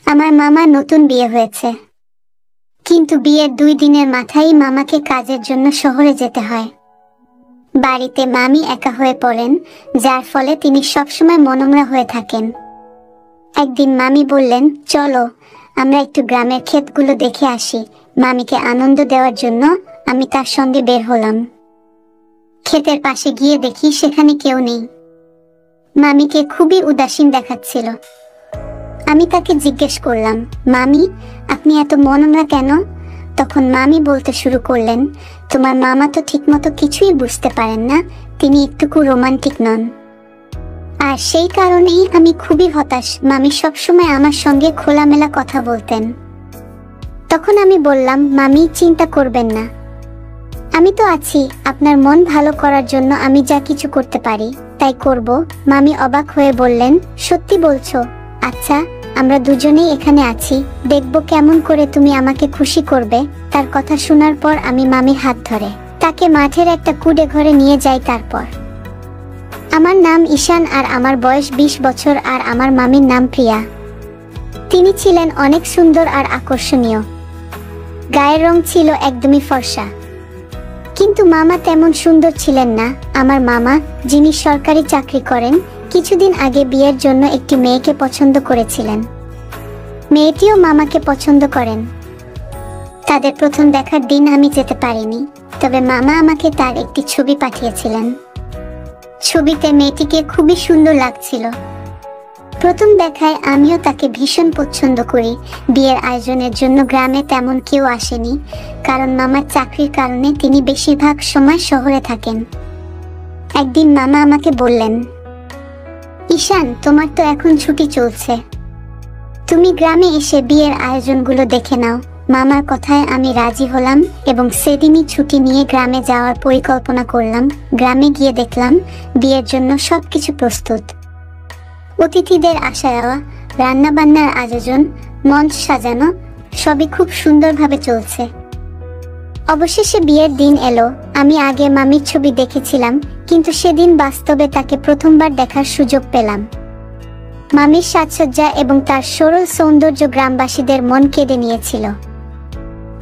আমার মামার নতুন বিয়ে হয়েছে, কিন্তু বিয়ের 2 দিনের মাথায় মামাকে কাজের জন্য শহরে যেতে হয়। বাড়িতে মামি একা হয়ে পড়েন, যার ফলে তিনি সবসময় মনমরা হয়ে থাকেন। একদিন মামি বললেন, চলো আমরা একটু গ্রামের ক্ষেতগুলো দেখে আসি। মামিকে আনন্দ দেওয়ার জন্য আমি তার সঙ্গে বের হলাম। ক্ষেতের পাশে গিয়ে দেখি সেখানে কেউ নেই। মামিকে খুবই উদাসীন দেখাচ্ছিল। আমি তাকে জিজ্ঞেস করলাম, মামি, আপনি এত মনমরা কেন? তখন মামি বলতে শুরু করলেন, তোমার মামা তো ঠিকমতো কিছুই বুঝতে পারেন না, তিনি একটুকু রোমান্টিক নন, আর সেই কারণেই আমি খুবই হতাশ। মামি সবসময় আমার সঙ্গে খোলামেলা কথা বলতেন। তখন আমি বললাম, মামি চিন্তা করবেন না, আমি তো আছি। আপনার মন ভালো করার জন্য আমি যা কিছু করতে পারি তাই করব। মামি অবাক হয়ে বললেন, সত্যি বলছো? আচ্ছা, আমরা দুজনেই এখানে আছি, দেখব কেমন করে তুমি আমাকে খুশি করবে। তার কথা শোনার পর আমি মামির হাত ধরে তাকে মাঠের একটা কুড়ে ঘরে নিয়ে যাই। তারপর আমার নাম ঈশান আর আমার বয়স 20 বছর, আর আমার মামির নাম প্রিয়া। তিনি ছিলেন অনেক সুন্দর আর আকর্ষণীয়। গায়ের রং ছিল একদমই ফর্সা, কিন্তু মামা তেমন সুন্দর ছিলেন না। আমার মামা, যিনি সরকারি চাকরি করেন, কিছুদিন আগে বিয়ের জন্য একটি মেয়েকে পছন্দ করেছিলেন। মেয়েটিও মামাকে পছন্দ করেন। তাদের প্রথম দেখার দিন আমি যেতে পারিনি, তবে মামা আমাকে তার একটি ছবি পাঠিয়েছিলেন। ছবিতে মেয়েটিকে খুবই সুন্দর লাগছিল। প্রথম দেখায় আমিও তাকে ভীষণ পছন্দ করি। বিয়ের আয়োজনের জন্য গ্রামে তেমন কেউ আসেনি, কারণ মামার চাকরির কারণে তিনি বেশিরভাগ সময় শহরে থাকেন। একদিন মামা আমাকে বললেন, ঈশান, তোমার তো এখন ছুটি চলছে, তুমি গ্রামে এসে বিয়ের আয়োজনগুলো দেখে নাও। মামার কথায় আমি রাজি হলাম এবং সেদিনই ছুটি নিয়ে গ্রামে যাওয়ার পরিকল্পনা করলাম। গ্রামে গিয়ে দেখলাম বিয়ের জন্য সবকিছু প্রস্তুত। অতিথিদের আসা যাওয়া, রান্না বান্নার আয়োজন, মঞ্চ সাজানো, সবই খুব সুন্দরভাবে চলছে। অবশেষে বিয়ের দিন এলো। আমি আগে মামির ছবি দেখেছিলাম, কিন্তু সেদিন বাস্তবে তাকে প্রথমবার দেখার সুযোগ পেলাম। মামির সাজসজ্জা এবং তার সরল সৌন্দর্য গ্রামবাসীদের মন কেড়ে নিয়েছিল।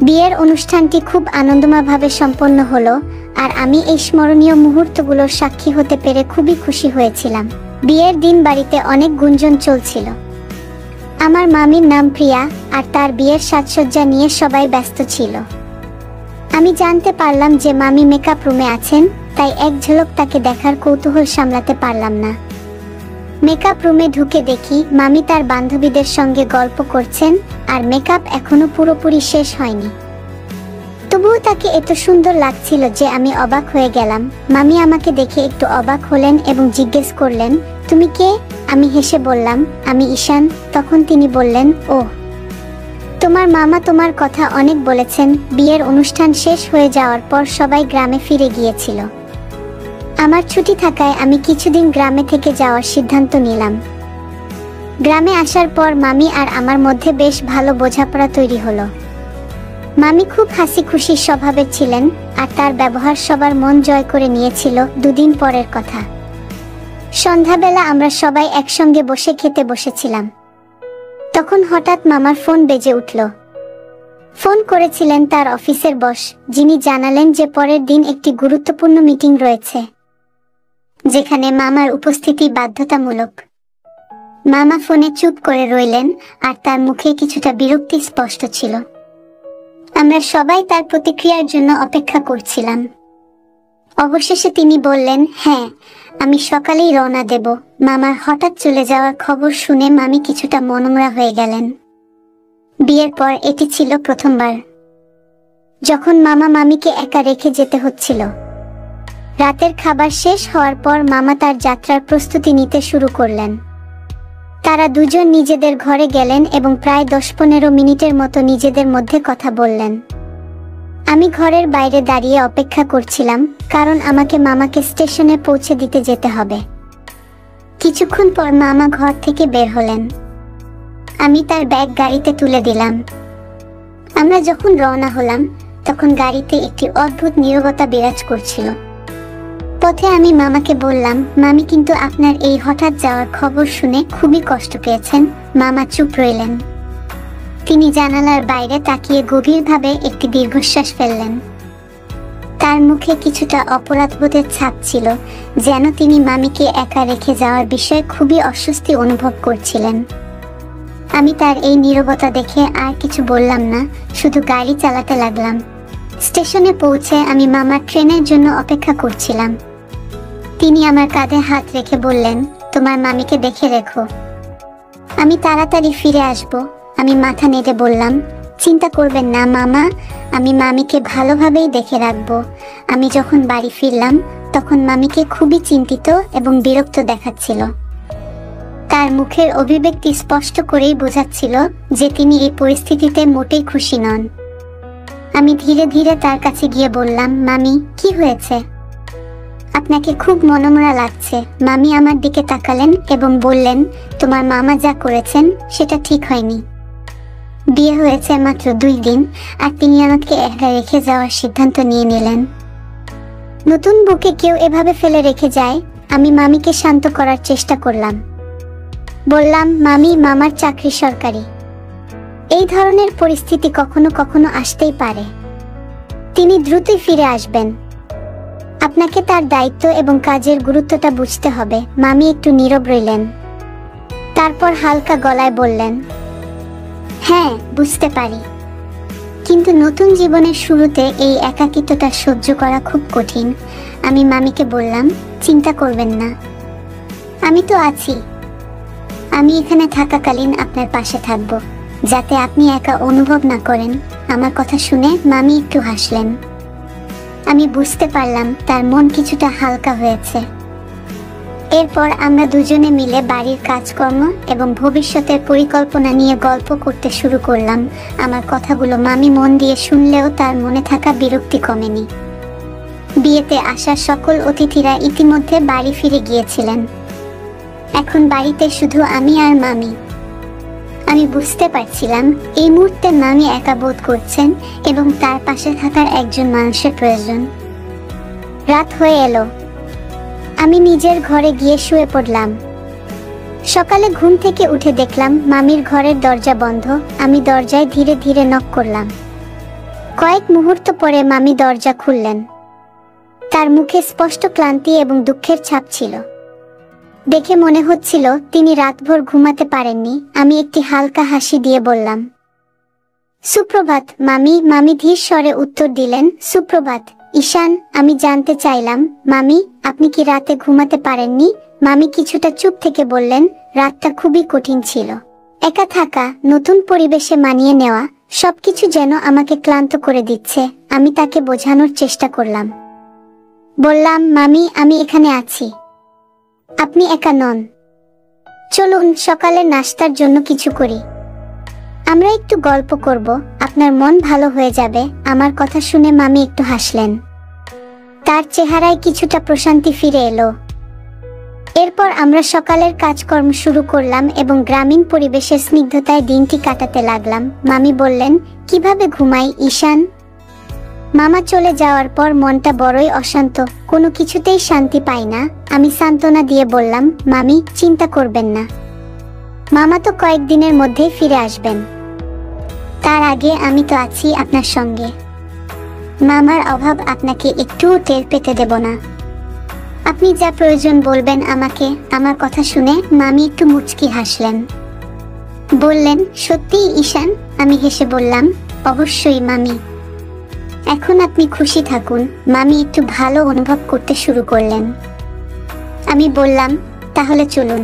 বিয়ের অনুষ্ঠানটি খুব আনন্দময়ভাবে সম্পন্ন হলো, আর আমি এই স্মরণীয় মুহূর্তগুলোর সাক্ষী হতে পেরে খুবই খুশি হয়েছিলাম। বিয়ের দিন বাড়িতে অনেক গুঞ্জন চলছিল। আমার মামির নাম প্রিয়া, আর তার বিয়ের সাজসজ্জা নিয়ে সবাই ব্যস্ত ছিল। আমি জানতে পারলাম যে মামি মেকআপ রুমে আছেন, তাই এক ঝলক তাকে দেখার কৌতূহল সামলাতে পারলাম না। মেকআপ রুমে ঢুকে দেখি মামি তার বান্ধবীদের সঙ্গে গল্প করছেন, আর মেকআপ এখনো পুরোপুরি শেষ হয়নি। তবুও তাকে এত সুন্দর লাগছিল যে আমি অবাক হয়ে গেলাম। মামি আমাকে দেখে একটু অবাক হলেন এবং জিজ্ঞেস করলেন, তুমি কে? আমি হেসে বললাম, আমি ঈশান। তখন তিনি বললেন, ওহ, তোমার মামা তোমার কথা অনেক বলেছেন। বিয়ের অনুষ্ঠান শেষ হয়ে যাওয়ার পর সবাই গ্রামে ফিরে গিয়েছিল। আমার ছুটি থাকায় আমি কিছুদিন গ্রামে থেকে যাওয়ার সিদ্ধান্ত নিলাম। গ্রামে আসার পর মামি আর আমার মধ্যে বেশ ভালো বোঝাপড়া তৈরি হলো। মামি খুব হাসি খুশি স্বভাবের ছিলেন, আর তার ব্যবহার সবার মন জয় করে নিয়েছিল। 2 দিন পরের কথা, সন্ধ্যাবেলা আমরা সবাই একসঙ্গে বসে খেতে বসেছিলাম। তখন হঠাৎ মামার ফোন বেজে উঠল। ফোন করেছিলেন তার অফিসের বস, যিনি জানালেন যে পরের দিন একটি গুরুত্বপূর্ণ মিটিং রয়েছে, যেখানে মামার উপস্থিতি বাধ্যতামূলক। মামা ফোনে চুপ করে রইলেন, আর তার মুখে কিছুটা বিরক্তি স্পষ্ট ছিল। আমরা সবাই তার প্রতিক্রিয়ার জন্য অপেক্ষা করছিলাম। অবশেষে তিনি বললেন, হ্যাঁ, আমি সকালেই রওনা দেব। মামার হঠাৎ চলে যাওয়ার খবর শুনে মামি কিছুটা মনমরা হয়ে গেলেন। বিয়ের পর এটি ছিল প্রথমবার যখন মামা মামিকে একা রেখে যেতে হচ্ছিল। রাতের খাবার শেষ হওয়ার পর মামা তার যাত্রার প্রস্তুতি নিতে শুরু করলেন। তারা দুজন নিজেদের ঘরে গেলেন এবং প্রায় 10-15 মিনিটের মতো নিজেদের মধ্যে কথা বললেন। আমি ঘরের বাইরে দাঁড়িয়ে অপেক্ষা করছিলাম, কারণ আমাকে মামাকে স্টেশনে পৌঁছে দিতে যেতে হবে। কিছুক্ষণ পর মামা ঘর থেকে বের হলেন। আমি তার ব্যাগ গাড়িতে তুলে দিলাম। আমরা যখন রওনা হলাম, তখন গাড়িতে একটি অদ্ভুত নীরবতা বিরাজ করছিল। পথে আমি মামাকে বললাম, মামি কিন্তু আপনার এই হঠাৎ যাওয়ার খবর শুনে খুবই কষ্ট পেয়েছেন। মামা চুপ রইলেন। তিনি জানালার বাইরে তাকিয়ে গভীরভাবে একটি দীর্ঘশ্বাস ফেললেন। তার মুখে কিছুটা অপরাধবোধের ছাপ ছিল, যেন তিনি মামিকে একা রেখে যাওয়ার বিষয়ে খুবই অস্বস্তি অনুভব করছিলেন। আমি তার এই নীরবতা দেখে আর কিছু বললাম না, শুধু গাড়ি চালাতে লাগলাম। স্টেশনে পৌঁছে আমি মামার ট্রেনের জন্য অপেক্ষা করছিলাম। তিনি আমার কাঁধে হাত রেখে বললেন, তোমার মামিকে দেখে রেখো, আমি তাড়াতাড়ি ফিরে আসব। আমি মাথা নেড়ে বললাম, চিন্তা করবেন না মামা, আমি মামিকে ভালোভাবেই দেখে রাখবো। আমি যখন বাড়ি ফিরলাম তখন মামিকে খুবই চিন্তিত এবং বিরক্ত দেখাচ্ছিল। তার মুখের অভিব্যক্তি স্পষ্ট করেই বোঝাচ্ছিল যে তিনি এই পরিস্থিতিতে মোটেই খুশি নন। আমি ধীরে ধীরে তার কাছে গিয়ে বললাম, মামি কি হয়েছে? আপনাকে খুব মনমরা লাগছে। মামি আমার দিকে তাকালেন এবং বললেন, তোমার মামা যা করেছেন সেটা ঠিক হয়নি। বিয়ে হয়েছে মাত্র 2 দিন আর তিনি আমাকে একা রেখে যাওয়ার সিদ্ধান্ত নিয়ে নিলেন। নতুন বউকে কেউ এভাবে ফেলে রেখে যায়? আমি মামিকে শান্ত করার চেষ্টা করলাম। বললাম, মামি, মামার চাকরি সরকারি। এই ধরনের পরিস্থিতি কখনো কখনো আসতেই পারে। তিনি দ্রুতই ফিরে আসবেন। আপনাকে তার দায়িত্ব এবং কাজের গুরুত্বটা বুঝতে হবে। মামি একটু নীরব রইলেন, তারপর হালকা গলায় বললেন, হ্যাঁ বুঝতে পারি, কিন্তু নতুন জীবনের শুরুতে এই একাকিত্বটা সহ্য করা খুব কঠিন। আমি মামিকে বললাম, চিন্তা করবেন না, আমি তো আছি। আমি এখানে থাকাকালীন আপনার পাশে থাকব, যাতে আপনি একা অনুভব না করেন। আমার কথা শুনে মামি একটু হাসলেন। আমি বুঝতে পারলাম তার মন কিছুটা হালকা হয়েছে। এরপর আমরা দুজনে মিলে বাড়ির কাজকর্ম এবং ভবিষ্যতের পরিকল্পনা নিয়ে গল্প করতে শুরু করলাম। আমার কথাগুলো মামি মন দিয়ে শুনলেও তার মনে থাকা বিরক্তি কমেনি। বিয়েতে আসা সকল অতিথিরা ইতিমধ্যে বাড়ি ফিরে গিয়েছিলেন। এখন বাড়িতে শুধু আমি আর মামি। আমি বুঝতে পারছিলাম এই মুহূর্তে মামি একা বোধ করছেন এবং তার পাশে থাকার একজন মানুষের প্রয়োজন। রাত হয়ে এলো। আমি নিজের ঘরে গিয়ে শুয়ে পড়লাম। সকালে ঘুম থেকে উঠে দেখলাম মামির ঘরের দরজা বন্ধ। আমি দরজায় ধীরে ধীরে নক করলাম। কয়েক মুহূর্ত পরে মামি দরজা খুললেন। তার মুখে স্পষ্ট ক্লান্তি এবং দুঃখের ছাপ ছিল। দেখে মনে হচ্ছিল তিনি রাতভর ঘুমাতে পারেননি। আমি একটি হালকা হাসি দিয়ে বললাম, সুপ্রভাত মামি। মামি ধীর স্বরে উত্তর দিলেন, সুপ্রভাত ঈশান। আমি জানতে চাইলাম, মামি আপনি কি রাতে ঘুমাতে পারেননি? মামি কিছুটা চুপ থেকে বললেন, রাতটা খুবই কঠিন ছিল। একা থাকা, নতুন পরিবেশে মানিয়ে নেওয়া, সবকিছু যেন আমাকে ক্লান্ত করে দিচ্ছে। আমি তাকে বোঝানোর চেষ্টা করলাম। বললাম, মামি আমি এখানে আছি, আপনি একা নন। চলুন সকালে নাস্তার জন্য কিছু করি। আমরা একটু গল্প করব, আপনার মন ভালো হয়ে যাবে। আমার কথা শুনে মামি একটু হাসলেন। তার চেহারায় কিছুটা প্রশান্তি ফিরে এলো। এরপর আমরা সকালের কাজকর্ম শুরু করলাম এবং গ্রামীণ পরিবেশের স্নিগ্ধতায় দিনটি কাটাতে লাগলাম। মামি বললেন, কিভাবে ঘুমাই ঈশান? মামা চলে যাওয়ার পর মনটা বড়ই অশান্ত, কোনো কিছুতেই শান্তি পাই না। আমি সান্ত্বনা দিয়ে বললাম, মামি চিন্তা করবেন না, মামা তো কয়েকদিনের মধ্যেই ফিরে আসবেন। তার আগে আমি তো আছি আপনার সঙ্গে। মামার অভাব আপনাকে একটুও টের পেতে দেব না। আপনি যা প্রয়োজন বলবেন আমাকে। আমার কথা শুনে মামি একটু মুচকি হাসলেন। বললেন, সত্যিই ঈশান? আমি হেসে বললাম, অবশ্যই মামি। এখন আপনি খুশি থাকুন। মামি একটু ভালো অনুভব করতে শুরু করলেন। আমি বললাম, তাহলে চলুন,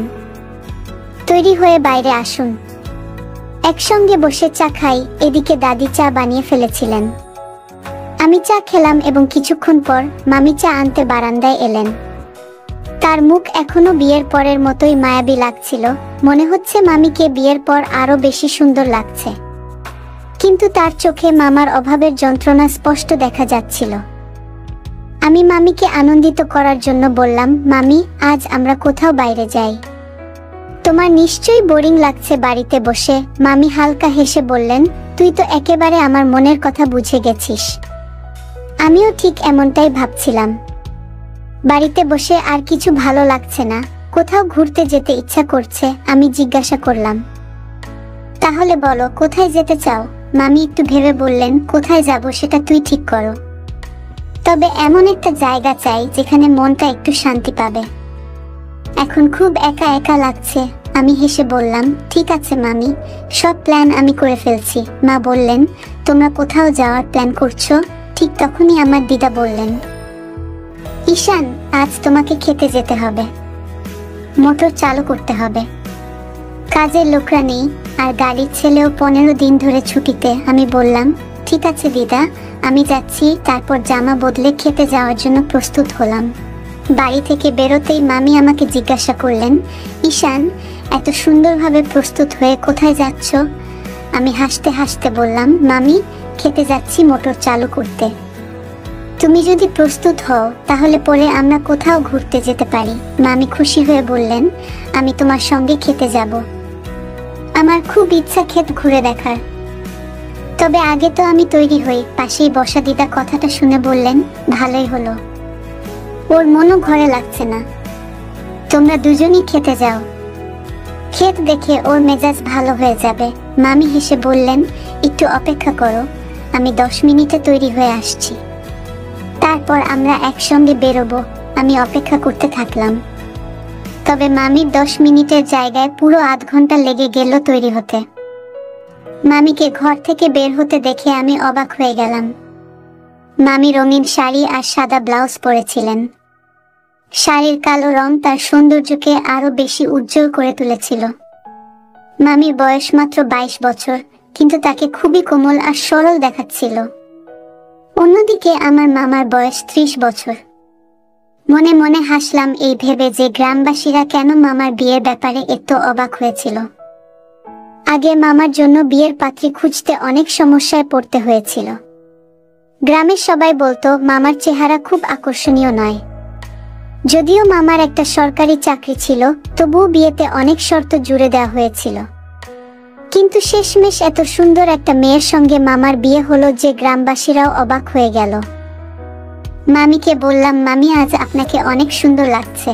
তৈরি হয়ে বাইরে আসুন, একসঙ্গে বসে চা খাই। এদিকে দাদি চা বানিয়ে ফেলেছিলেন। আমি চা খেলাম এবং কিছুক্ষণ পর মামি চা আনতে বারান্দায় এলেন। তার মুখ এখনো বিয়ের পরের মতোই মায়াবী লাগছিল। মনে হচ্ছে মামিকে বিয়ের পর আরো বেশি সুন্দর লাগছে, কিন্তু তার চোখে মামার অভাবের যন্ত্রণা স্পষ্ট দেখা যাচ্ছিল। আমি মামিকে আনন্দিত করার জন্য বললাম, মামি আজ আমরা কোথাও বাইরে যাই। তোমার নিশ্চয়ই বোরিং লাগছে বাড়িতে বসে। মামি হালকা হেসে বললেন, তুই তো একেবারে আমার মনের কথা বুঝে গেছিস। আমিও ঠিক এমনটাই ভাবছিলাম। বাড়িতে বসে আর কিছু ভালো লাগছে না, কোথাও ঘুরতে যেতে ইচ্ছা করছে। আমি জিজ্ঞাসা করলাম, তাহলে বলো কোথায় যেতে চাও? মামি একটু ভেবে বললেন, কোথায় যাব সেটা তুই ঠিক করো, তবে এমন একটা জায়গা চাই যেখানে মনটা একটু শান্তি পাবে। এখন খুব একা একা লাগছে। আমি হেসে বললাম, ঠিক আছে মামি, সব প্ল্যান আমি করে ফেলছি। মা বললেন, তোমরা কোথাও যাওয়ার প্ল্যান করছো? ঠিক তখনই আমার দিদা বললেন, ঈশান, আজ তোমাকে খেতে যেতে হবে, মোটর চালু করতে হবে। কাজের লোকরা নেই আর গাড়ির ছেলেও 15 দিন ধরে ছুটিতে। আমি বললাম, ঠিক আছে দিদা, আমি যাচ্ছি। তারপর জামা বদলে খেতে যাওয়ার জন্য প্রস্তুত হলাম। বাড়ি থেকে বেরোতেই মামি আমাকে জিজ্ঞাসা করলেন, ঈশান, এত সুন্দরভাবে প্রস্তুত হয়ে কোথায় যাচ্ছ? আমি হাসতে হাসতে বললাম, মামি, খেতে যাচ্ছি মোটর চালু করতে। তুমি যদি প্রস্তুত হও তাহলে পরে আমরা কোথাও ঘুরতে যেতে পারি। মামি খুশি হয়ে বললেন, আমি তোমার সঙ্গে খেতে যাব। আমার খুব ইচ্ছা ক্ষেত ঘুরে দেখার, তবে আগে তো আমি তৈরি হই। পাশেই বসা দিদা কথাটা শুনে বললেন, ভালোই হলো, ওর মনও ঘরে লাগছে না, তোমরা দুজনই খেতে যাও, ক্ষেত দেখে ওর মেজাজ ভালো হয়ে যাবে। মামি হেসে বললেন, একটু অপেক্ষা করো, আমি 10 মিনিটে তৈরি হয়ে আসছি, তারপর আমরা একসঙ্গে বেরোবো। আমি অপেক্ষা করতে থাকলাম, তবে মামির 10 মিনিটের জায়গায় পুরো আধ ঘন্টা লেগে গেল তৈরি হতে। মামিকে ঘর থেকে বের হতে দেখে আমি অবাক হয়ে গেলাম। মামি রঙিন শাড়ি আর সাদা ব্লাউজ পরেছিলেন। শাড়ির কালো রং তার সৌন্দর্যকে আরো বেশি উজ্জ্বল করে তুলেছিল। মামির বয়স মাত্র 22 বছর, কিন্তু তাকে খুবই কোমল আর সরল দেখাচ্ছিল। অন্যদিকে আমার মামার বয়স 30 বছর। মনে মনে হাসলাম এই ভেবে যে গ্রামবাসীরা কেন মামার বিয়ের ব্যাপারে এত অবাক হয়েছিল। আগে মামার জন্য বিয়ের পাত্রী খুঁজতে অনেক সমস্যায় পড়তে হয়েছিল। গ্রামের সবাই বলতো মামার চেহারা খুব আকর্ষণীয় নয়। যদিও মামার একটা সরকারি চাকরি ছিল, তবুও বিয়েতে অনেক শর্ত জুড়ে দেওয়া হয়েছিল। কিন্তু শেষমেশ এত সুন্দর একটা মেয়ের সঙ্গে মামার বিয়ে হলো যে গ্রামবাসীরাও অবাক হয়ে গেল। মামিকে বললাম, মামি, আজ আপনাকে অনেক সুন্দর লাগছে।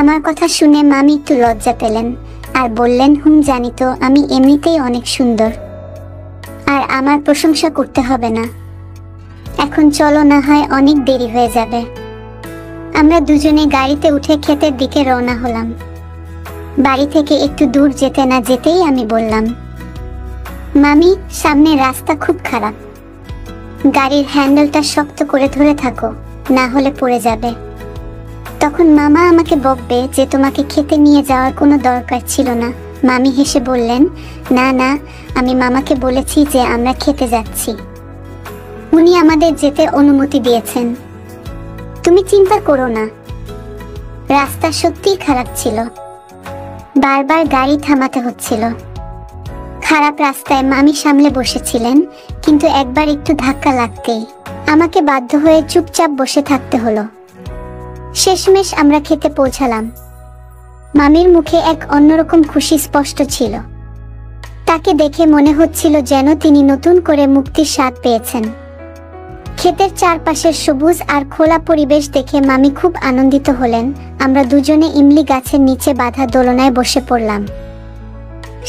আমার কথা শুনে মামি একটু লজ্জা পেলেন আর বললেন, জানি তো, আমি এমনিতেই অনেক সুন্দর, আর আমার প্রশংসা করতে হবে না। এখন চলো, না হয় অনেক দেরি হয়ে যাবে। আমরা দুজনে গাড়িতে উঠে ক্ষেতের দিকে রওনা হলাম। বাড়ি থেকে একটু দূর যেতে না যেতেই আমি বললাম, মামি, সামনে রাস্তা খুব খারাপ, গাড়ির হ্যান্ডেলটা শক্ত করে ধরে থাকো, না হলে পড়ে যাবে। তখন মামা আমাকে বকবে যে তোমাকে খেতে নিয়ে যাওয়ার কোনো দরকার ছিল না। মামি হেসে বললেন, না না, আমি মামাকে বলেছি যে আমরা খেতে যাচ্ছি, উনি আমাদের যেতে অনুমতি দিয়েছেন, তুমি চিন্তা করো না। রাস্তা সত্যিই খারাপ ছিল, বারবার গাড়ি থামাতে হচ্ছিল। খারাপ রাস্তায় মামি সামলে বসেছিলেন, কিন্তু একবার একটু ধাক্কা লাগতেই আমাকে বাধ্য হয়ে চুপচাপ বসে থাকতে হলো। শেষমেশ আমরা খেতে পৌঁছালাম। মামির মুখে এক অন্যরকম খুশি স্পষ্ট ছিল। তাকে দেখে মনে হচ্ছিল যেন তিনি নতুন করে মুক্তির স্বাদ পেয়েছেন। ক্ষেতের চারপাশের সবুজ আর খোলা পরিবেশ দেখে মামি খুব আনন্দিত হলেন। আমরা দুজনে ইমলি গাছের নিচে বাঁধা দোলনায় বসে পড়লাম।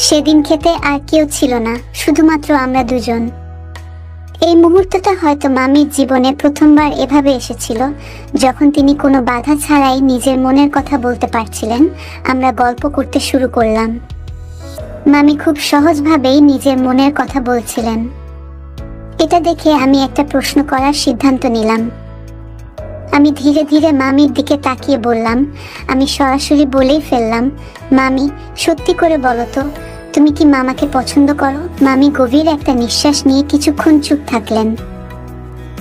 সেদিন খেতে আর কেউ ছিল না, শুধুমাত্র আমরা দুজন। এই মুহূর্তটা হয়তো মামির জীবনে প্রথমবার এভাবে এসেছিল, যখন তিনি কোনো বাধা ছাড়াই নিজের মনের কথা বলতে পারছিলেন। আমরা গল্প করতে শুরু করলাম। মামি খুব সহজভাবেই নিজের মনের কথা বলছিলেন। এটা দেখে আমি একটা প্রশ্ন করার সিদ্ধান্ত নিলাম। আমি ধীরে ধীরে মামির দিকে তাকিয়ে বললাম, আমি সরাসরি বলেই ফেললাম, মামি, সত্যি করে বলো তো, তুমি কি মামাকে পছন্দ করো? মামি গভীর একটা নিঃশ্বাস নিয়ে কিছুক্ষণ চুপ থাকলেন,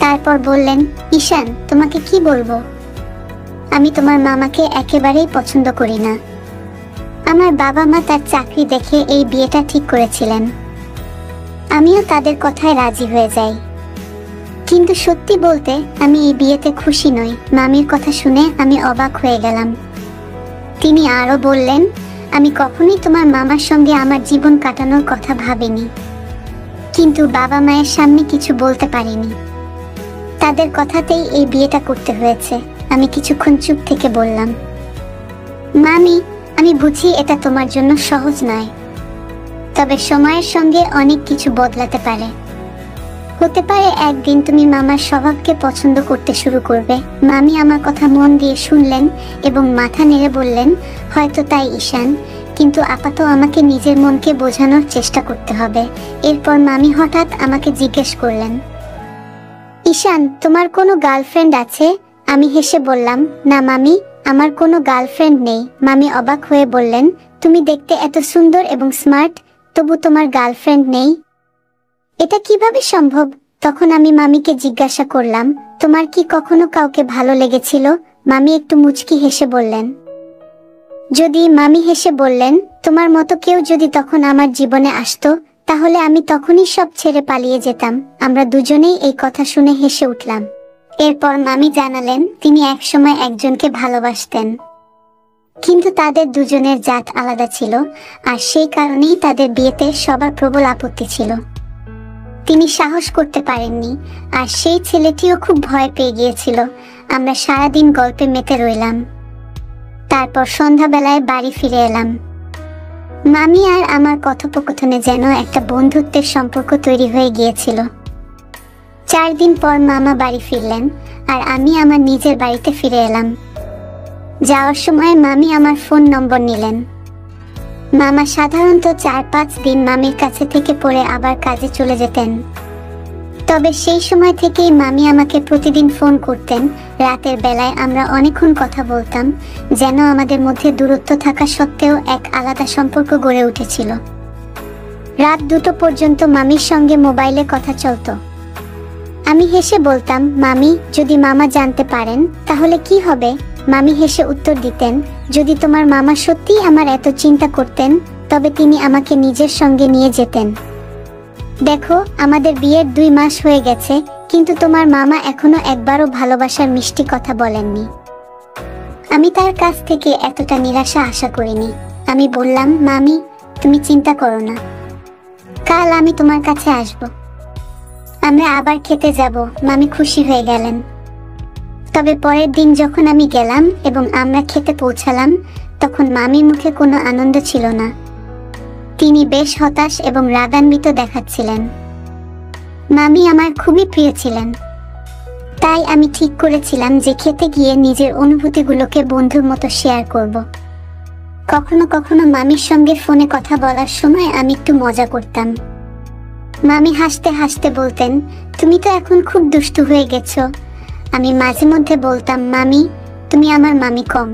তারপর বললেন, ঈশান, তোমাকে কি বলবো, আমি তোমার মামাকে একেবারেই পছন্দ করি না। আমার বাবা মা তার চাকরি দেখে এই বিয়েটা ঠিক করেছিলেন, আমিও তাদের কথায় রাজি হয়ে যাই, কিন্তু সত্যি বলতে আমি এই বিয়েতে খুশি নই। মামির কথা শুনে আমি অবাক হয়ে গেলাম। তিনি আরো বললেন, আমি কখনোই তোমার মামার সঙ্গে আমার জীবন কাটানোর কথা ভাবিনি, কিন্তু বাবা মায়ের সামনে কিছু বলতে পারিনি, তাদের কথাতেই এই বিয়েটা করতে হয়েছে। আমি কিছুক্ষণ চুপ থেকে বললাম, মামি, আমি বুঝি এটা তোমার জন্য সহজ নয়, তবে সময়ের সঙ্গে অনেক কিছু বদলাতে পারে। হতে পারে একদিন তুমি মামার স্বভাবকে পছন্দ করতে শুরু করবে। মামি আমার কথা মন দিয়ে শুনলেন এবং মাথা নেড়ে বললেন, হয়তো তাই ঈশান, কিন্তু আপাতত আমাকে নিজের মনকে বোঝানোর চেষ্টা করতে হবে। এরপর মামি হঠাৎ আমাকে জিজ্ঞেস করলেন, ঈশান, তোমার কোনো গার্লফ্রেন্ড আছে? আমি হেসে বললাম, না মামি, আমার কোনো গার্লফ্রেন্ড নেই। মামি অবাক হয়ে বললেন, তুমি দেখতে এত সুন্দর এবং স্মার্ট, তবু তোমার গার্লফ্রেন্ড নেই? এটা কিভাবে সম্ভব? তখন আমি মামিকে জিজ্ঞাসা করলাম, তোমার কি কখনো কাউকে ভালো লেগেছিল? মামি একটু মুচকি হেসে বললেন, যদি। মামি হেসে বললেন, তোমার মতো কেউ যদি তখন আমার জীবনে আসতো, তাহলে আমি তখনই সব ছেড়ে পালিয়ে যেতাম। আমরা দুজনেই এই কথা শুনে হেসে উঠলাম। এরপর মামি জানালেন, তিনি একসময় একজনকে ভালোবাসতেন, কিন্তু তাদের দুজনের জাত আলাদা ছিল, আর সেই কারণেই তাদের বিয়েতে সবার প্রবল আপত্তি ছিল। তিনি সাহস করতে পারেননি, আর সেই ছেলেটিও খুব ভয় পেয়ে গিয়েছিল। আমরা সারাদিন গল্পে মেতে রইলাম। তারপর সন্ধ্যাবেলায় বাড়ি ফিরে এলাম। মামি আর আমার কথোপকথনে যেন একটা বন্ধুত্বের সম্পর্ক তৈরি হয়ে গিয়েছিল। 4 দিন পর মামা বাড়ি ফিরলেন, আর আমি আমার নিজের বাড়িতে ফিরে এলাম। যাওয়ার সময় মামি আমার ফোন নম্বর নিলেন। মামা সাধারণত 4-5 দিন মামির কাছে থেকে পড়ে আবার কাজে চলে যেতেন। তবে সেই সময় থেকেই মামি আমাকে প্রতিদিন ফোন করতেন। রাতের বেলায় আমরা অনেকক্ষণ কথা বলতাম, যেন আমাদের মধ্যে দূরত্ব থাকা সত্ত্বেও এক আলাদা সম্পর্ক গড়ে উঠেছিল। রাত 2টো পর্যন্ত মামির সঙ্গে মোবাইলে কথা চলতো। আমি হেসে বলতাম, মামি, যদি মামা জানতে পারেন তাহলে কি হবে? মামি হেসে উত্তর দিতেন, যদি তোমার মামা সত্যিই আমার এত চিন্তা করতেন, তবে তিনি আমাকে নিজের সঙ্গে নিয়ে যেতেন। দেখো, আমাদের বিয়ের 2 মাস হয়ে গেছে, কিন্তু তোমার মামা এখনো একবারও ভালোবাসার মিষ্টি কথা বলেননি। আমি তার কাছ থেকে এতটা নিরাশা আশা করিনি। আমি বললাম, মামি, তুমি চিন্তা করো না, কাল আমি তোমার কাছে আসব, আমরা আবার খেতে যাব। মামি খুশি হয়ে গেলেন। তবে পরের দিন যখন আমি গেলাম এবং আমরা খেতে পৌঁছালাম, তখন মামির মুখে কোনো আনন্দ ছিল না। তিনি বেশ হতাশ এবং রাগান্বিত দেখাচ্ছিলেন। মামি আমার খুবই প্রিয় ছিলেন, তাই আমি ঠিক করেছিলাম যে খেতে গিয়ে নিজের অনুভূতিগুলোকে বন্ধুর মতো শেয়ার করব। কখনো কখনো মামির সঙ্গে ফোনে কথা বলার সময় আমি একটু মজা করতাম। মামি হাসতে হাসতে বলতেন, তুমি তো এখন খুব দুষ্টু হয়ে গেছো। আমি মাঝে মধ্যে বলতাম, মামি, তুমি আমার মামি কম,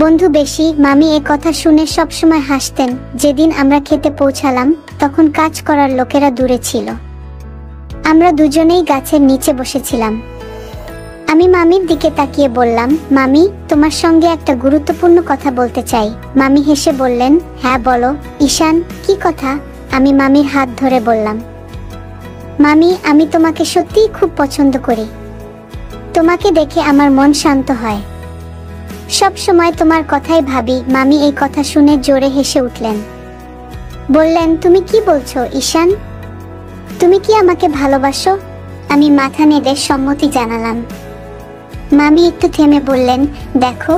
বন্ধু বেশি। মামি এ কথা শুনে সবসময় হাসতেন। যেদিন আমরা খেতে পৌঁছালাম, তখন কাজ করার লোকেরা দূরে ছিল। আমরা দুজনেই গাছের নিচে বসেছিলাম। আমি মামির দিকে তাকিয়ে বললাম, মামি, তোমার সঙ্গে একটা গুরুত্বপূর্ণ কথা বলতে চাই। মামি হেসে বললেন, হ্যাঁ বলো ঈশান, কি কথা? আমি মামির হাত ধরে বললাম, মামি, আমি তোমাকে সত্যিই খুব পছন্দ করি। তোমাকে দেখে আমার মন শান্ত হয়। সব সময় তোমার কথাই ভাবি। মামি এই কথা শুনে জোরে হেসে উঠলেন। বললেন, তুমি কি বলছো ঈশান? তুমি কি আমাকে ভালোবাসো? আমি মাথা নেড়ে সম্মতি জানালাম। মামি একটু থেমে বললেন, দেখো,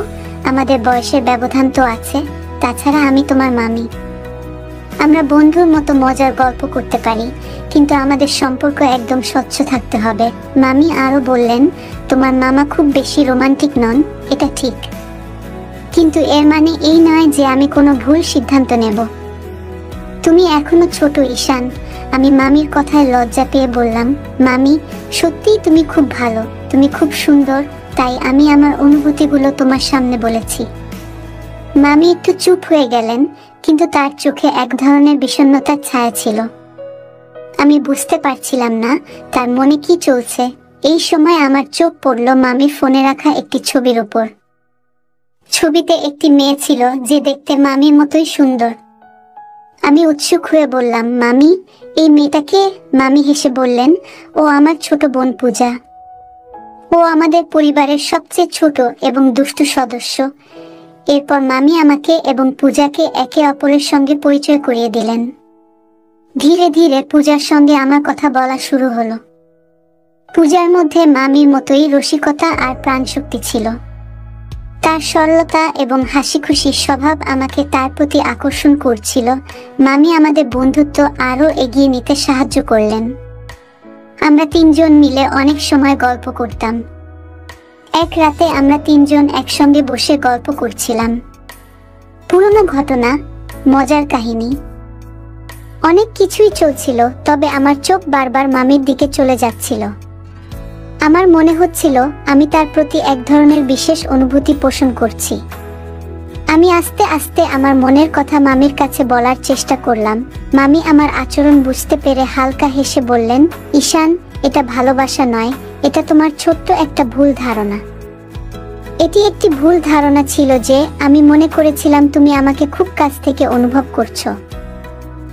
আমাদের বয়সের ব্যবধান তো আছে, তাছাড়া আমি তোমার মামি। আমরা বন্ধুর মতো মজার গল্প করতে পারি, কিন্তু আমাদের সম্পর্ক একদম স্বচ্ছ থাকতে হবে। মামি আরো বললেন, তোমার মামা খুব বেশি রোমান্টিক নন, এটা ঠিক, কিন্তু এর মানে এই নয় যে আমি কোনো ভুল সিদ্ধান্ত নেব। তুমি এখনো ছোট ঈশান। আমি মামির কথায় লজ্জা পেয়ে বললাম, মামি, সত্যিই তুমি খুব ভালো, তুমি খুব সুন্দর, তাই আমি আমার অনুভূতিগুলো তোমার সামনে বলেছি। মামি একটু চুপ হয়ে গেলেন, কিন্তু তার চোখে এক ধরনের বিষণ্ণতার ছায়া ছিল। আমি বুঝতে পারছিলাম না তার মনে কি চলছে। এই সময় আমার চোখ পড়ল মামির ফোনে রাখা একটি ছবির উপর। ছবিতে একটি মেয়ে ছিল যে দেখতে মামির মতোই সুন্দর। আমি উৎসুক হয়ে বললাম, মামি, এই মেয়েটাকে? মামি হেসে বললেন, ও আমার ছোট বোন পূজা। ও আমাদের পরিবারের সবচেয়ে ছোট এবং দুষ্টু সদস্য। এরপর মামি আমাকে এবং পূজাকে একে অপরের সঙ্গে পরিচয় করিয়ে দিলেন। ধীরে ধীরে পূজার সঙ্গে আমার কথা বলা শুরু হলো। পূজার মধ্যে মামির মতোই রসিকতা আর প্রাণশক্তি ছিল। তার সরলতা এবং হাসিখুশি স্বভাব আমাকে তার প্রতি আকর্ষণ করছিল। মামি আমাদের বন্ধুত্ব আরও এগিয়ে নিতে সাহায্য করলেন। আমরা তিনজন মিলে অনেক সময় গল্প করতাম। এক রাতে আমরা তিনজন একসঙ্গে বসে গল্প করছিলাম। পুরনো ঘটনা, মজার কাহিনী, অনেক কিছুই চলছিল। তবে আমার চোখ বারবার মামির দিকে চলে যাচ্ছিল। আমার মনে হচ্ছিল আমি তার প্রতি এক ধরনের বিশেষ অনুভূতি পোষণ করছি। আমি আস্তে আস্তে আমার মনের কথা মামির কাছে বলার চেষ্টা করলাম। মামি আমার আচরণ বুঝতে পেরে হালকা হেসে বললেন, ঈশান, এটা ভালোবাসা নয়, এটা তোমার ছোট্ট একটা ভুল ধারণা। এটি একটি ভুল ধারণা ছিল যে আমি মনে করেছিলাম তুমি আমাকে খুব কাছ থেকে অনুভব করছো।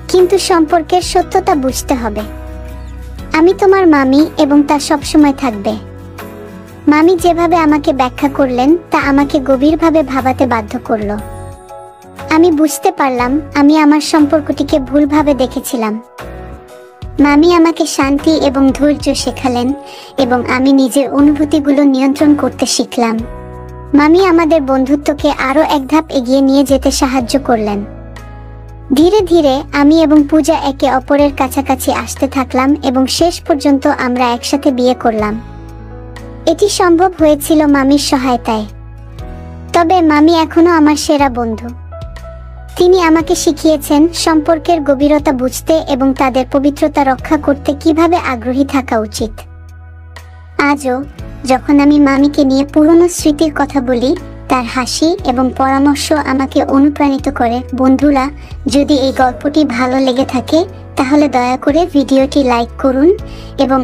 কিন্তু সম্পর্কের সত্যতা বুঝতে হবে। আমি তোমার মামি এবং তা সবসময় থাকবে। মামি যেভাবে আমাকে ব্যাখ্যা করলেন তা আমাকে গভীরভাবে ভাবাতে বাধ্য করলো। আমি বুঝতে পারলাম আমি আমার সম্পর্কটিকে ভুলভাবে দেখেছিলাম। মামি আমাকে শান্তি এবং ধৈর্য শেখালেন এবং আমি নিজের অনুভূতিগুলো নিয়ন্ত্রণ করতে শিখলাম। মামি আমাদের বন্ধুত্বকে আরও এক ধাপ এগিয়ে নিয়ে যেতে সাহায্য করলেন। ধীরে ধীরে আমি এবং পূজা একে অপরের কাছাকাছি আসতে থাকলাম এবং শেষ পর্যন্ত আমরা একসাথে বিয়ে করলাম। এটি সম্ভব হয়েছিল মামির সহায়তায়। তবে মামি এখনো আমার সেরা বন্ধু। তিনি আমাকে শিখিয়েছেন সম্পর্কের গভীরতা বুঝতে এবং তাদের পবিত্রতা রক্ষা করতে কিভাবে আগ্রহী থাকা উচিত। আজও যখন আমি মামিকে নিয়ে পুরনো স্মৃতির কথা বলি, তার হাসি এবং পরামর্শ আমাকে অনুপ্রাণিত করে। বন্ধুরা, যদি এই গল্পটি ভালো লেগে থাকে তাহলে দয়া করে ভিডিওটি লাইক করুন এবং